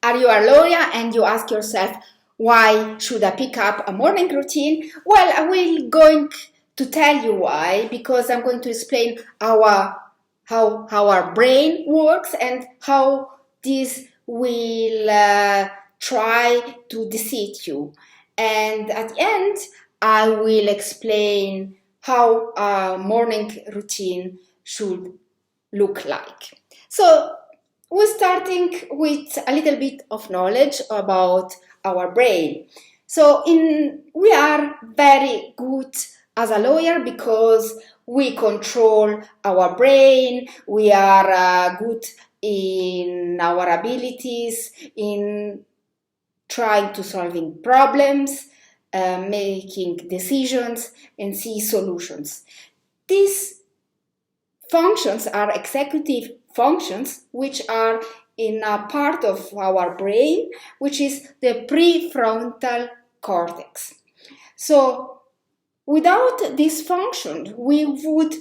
Are you a lawyer and you ask yourself, why should I pick up a morning routine? Well, I will going to tell you why, because I'm going to explain how our brain works and how this will try to deceive you. And at the end, I will explain how a morning routine should look like. So we're starting with a little bit of knowledge about our brain. So we are very good as a lawyer because we control our brain, we are good in our abilities, in trying to solving problems, making decisions, and see solutions. These functions are executive functions, which are in a part of our brain, which is the prefrontal cortex. So without this function, we would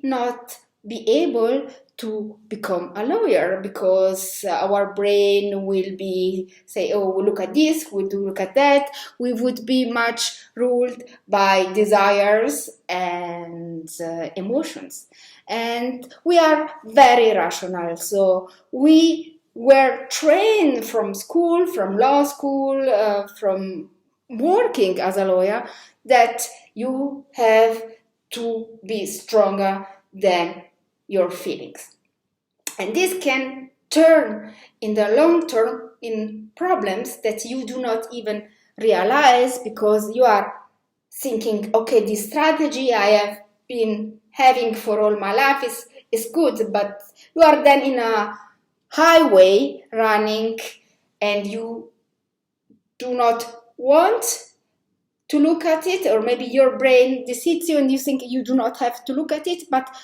not be able to become a lawyer, because our brain will be say, oh, look at this, we do look at that. We would be much ruled by desires and emotions. And we are very rational. So we were trained from school, from law school, from working as a lawyer, that you have to be stronger than your feelings. And this can turn in the long term in problems that you do not even realize, because you are thinking, okay, this strategy I have been having for all my life is good, but you are then in a highway running and you do not want to look at it, or maybe your brain deceives you and you think you do not have to look at it, but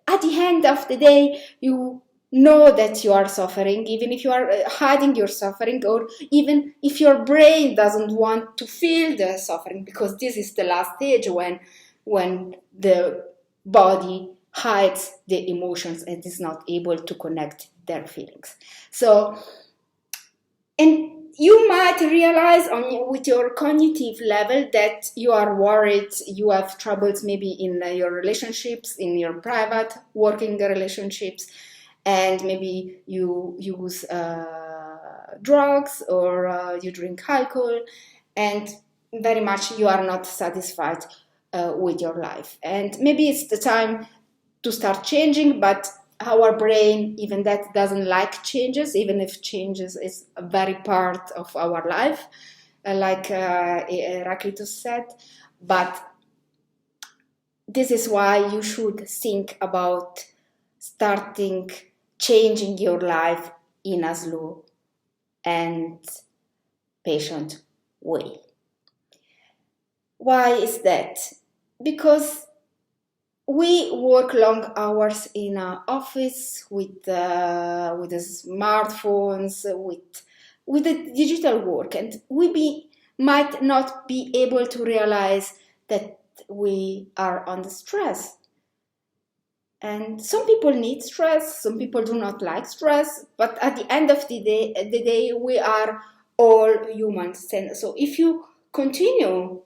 at the end of the day, you know that you are suffering, even if you are hiding your suffering, or even if your brain doesn't want to feel the suffering, because this is the last stage when the body hides the emotions and is not able to connect their feelings. So, and you might realize with your cognitive level that you are worried, you have troubles maybe in your relationships, in your private working relationships, and maybe you use drugs, or you drink alcohol, and very much you are not satisfied with your life. And maybe it's the time to start changing, but our brain, even that, doesn't like changes, even if changes is a very part of our life, like Heraclitus said. But this is why you should think about starting changing your life in a slow and patient way. Why is that? Because we work long hours in an office with the smartphones, with the digital work, and we might not be able to realize that we are under stress. And some people need stress, some people do not like stress, but at the end of the day, we are all humans. And so if you continue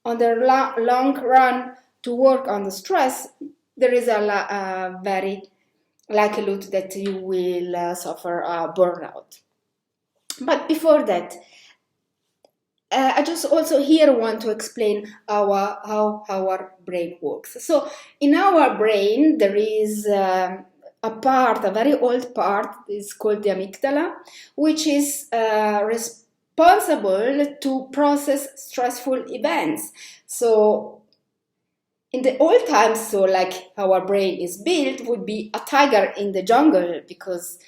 on the long run to work on the stress, there is a very likelihood that you will suffer a burnout. But before that, I just also here want to explain how our brain works. So in our brain, there is a very old part, is called the amygdala, which is responsible to process stressful events. So in the old times, so like our brain is built, would be a tiger in the jungle, because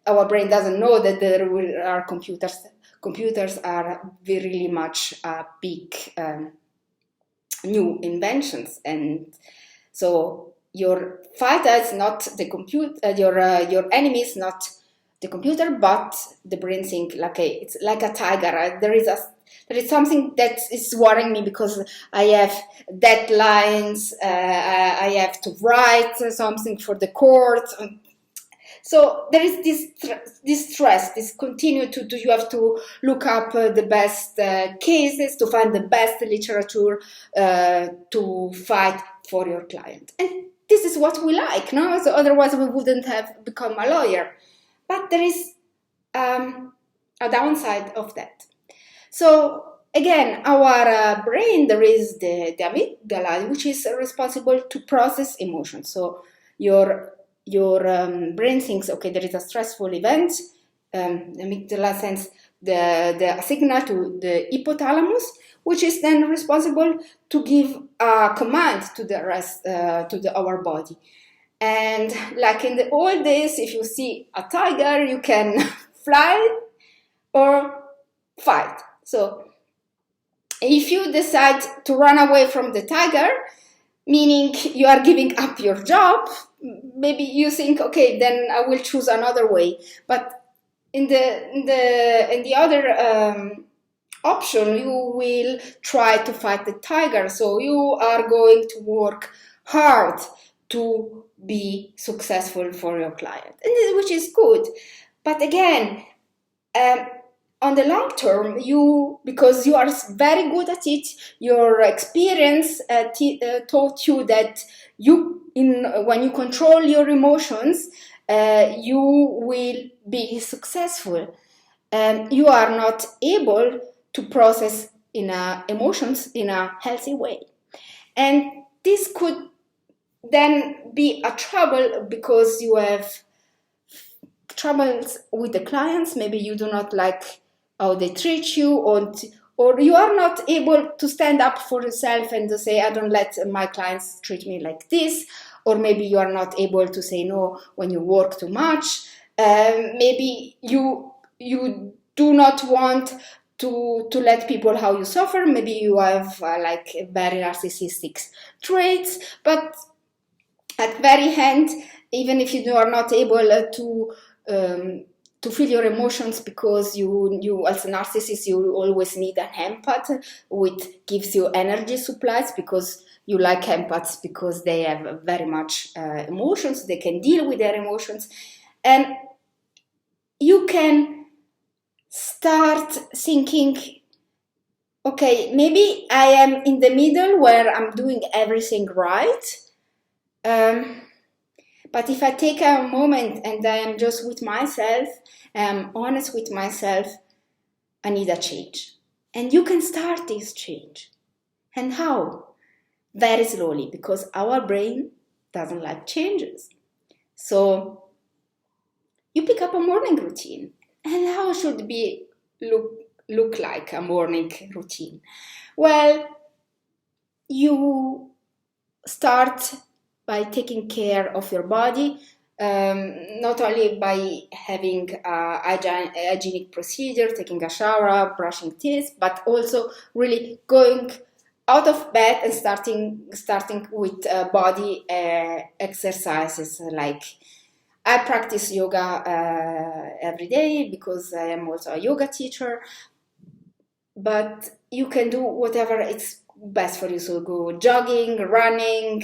our brain doesn't know that there are computers. Computers are really much big new inventions, and so your fighter is not the computer. Your enemy is not the computer, but the brain think like it's like a tiger. There is something that is worrying me because I have deadlines. I have to write something for the court. So there is this stress, this continue to do. You have to look up the best cases, to find the best literature to fight for your client. And this is what we like, no? So otherwise we wouldn't have become a lawyer. But there is a downside of that. So again, our brain, there is the amygdala, which is responsible to process emotions. So your brain thinks, okay, there is a stressful event. The amygdala sends the signal to the hypothalamus, which is then responsible to give a command to the rest, our body. And like in the old days, if you see a tiger, you can fly or fight. So if you decide to run away from the tiger, meaning you are giving up your job, maybe you think, okay, then I will choose another way. But in the other option, you will try to fight the tiger. So you are going to work hard to be successful for your client, which is good. But again, on the long term, because you are very good at it, your experience taught you that when you control your emotions, you will be successful. You are not able to process emotions in a healthy way. And this could then be a trouble because you have troubles with the clients. Maybe you do not like how they treat you, or you are not able to stand up for yourself and to say, I don't let my clients treat me like this. Or maybe you are not able to say no when you work too much. Maybe you do not want to let people how you suffer. Maybe you have like very narcissistic traits. But at very end, even if you are not able to feel your emotions, because you as a narcissist, you always need an empath, which gives you energy supplies, because you like empaths because they have very much emotions, they can deal with their emotions. And you can start thinking, okay, maybe I am in the middle where I'm doing everything right. But if I take a moment and I am just with myself, I'm honest with myself, I need a change. And you can start this change. And how? Very slowly, because our brain doesn't like changes. So you pick up a morning routine. And how should it look like a morning routine? Well, you start by taking care of your body, not only by having a hygienic procedure, taking a shower, brushing teeth, but also really going out of bed and starting with body exercises. Like I practice yoga every day because I am also a yoga teacher, but you can do whatever it's best for you. So go jogging, running,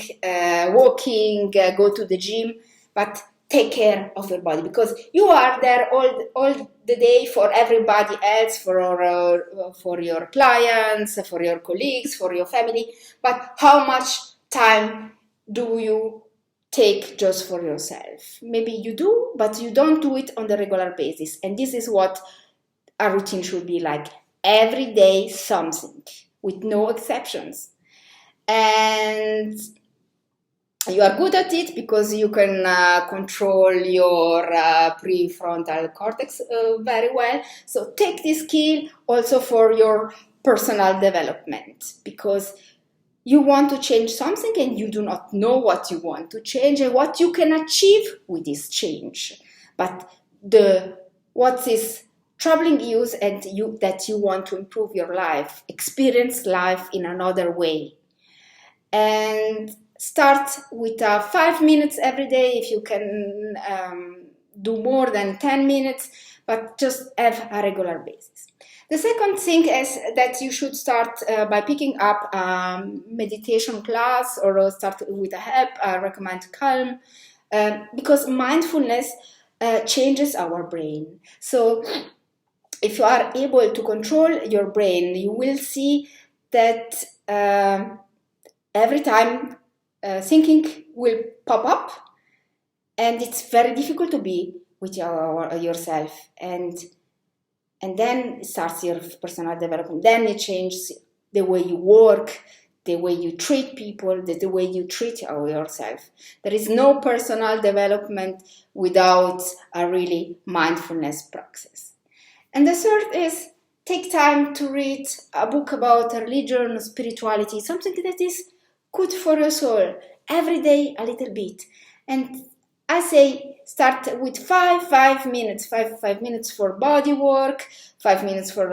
walking, go to the gym, but take care of your body, because you are there all the day for everybody else, for your clients, for your colleagues, for your family. But how much time do you take just for yourself? Maybe you do, but you don't do it on the regular basis. And this is what a routine should be like. Every day something, with no exceptions. And you are good at it because you can control your prefrontal cortex very well. So take this skill also for your personal development, because you want to change something and you do not know what you want to change and what you can achieve with this change. But what is troubling you and that you want to improve your life, experience life in another way. And start with 5 minutes every day if you can do more than 10 minutes, but just have a regular basis. The second thing is that you should start by picking up a meditation class, or start with a help. I recommend Calm, because mindfulness changes our brain. So if you are able to control your brain, you will see that every time thinking will pop up, and it's very difficult to be with yourself. And then it starts your personal development. Then it changes the way you work, the way you treat people, the way you treat yourself. There is no personal development without a really mindfulness practice. And the third is take time to read a book about religion, spirituality, something that is good for your soul. Every day a little bit. And I say start with 5 minutes, 5 minutes for body work, 5 minutes for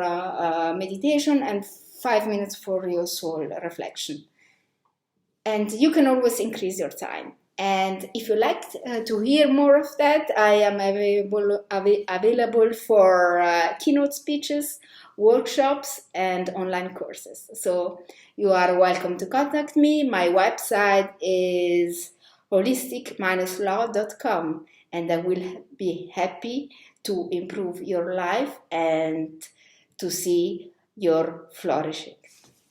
meditation, and 5 minutes for your soul reflection. And you can always increase your time. And if you like to hear more of that, I am available for keynote speeches, workshops, and online courses. So you are welcome to contact me. My website is holistic-law.com, and I will be happy to improve your life and to see your flourishing.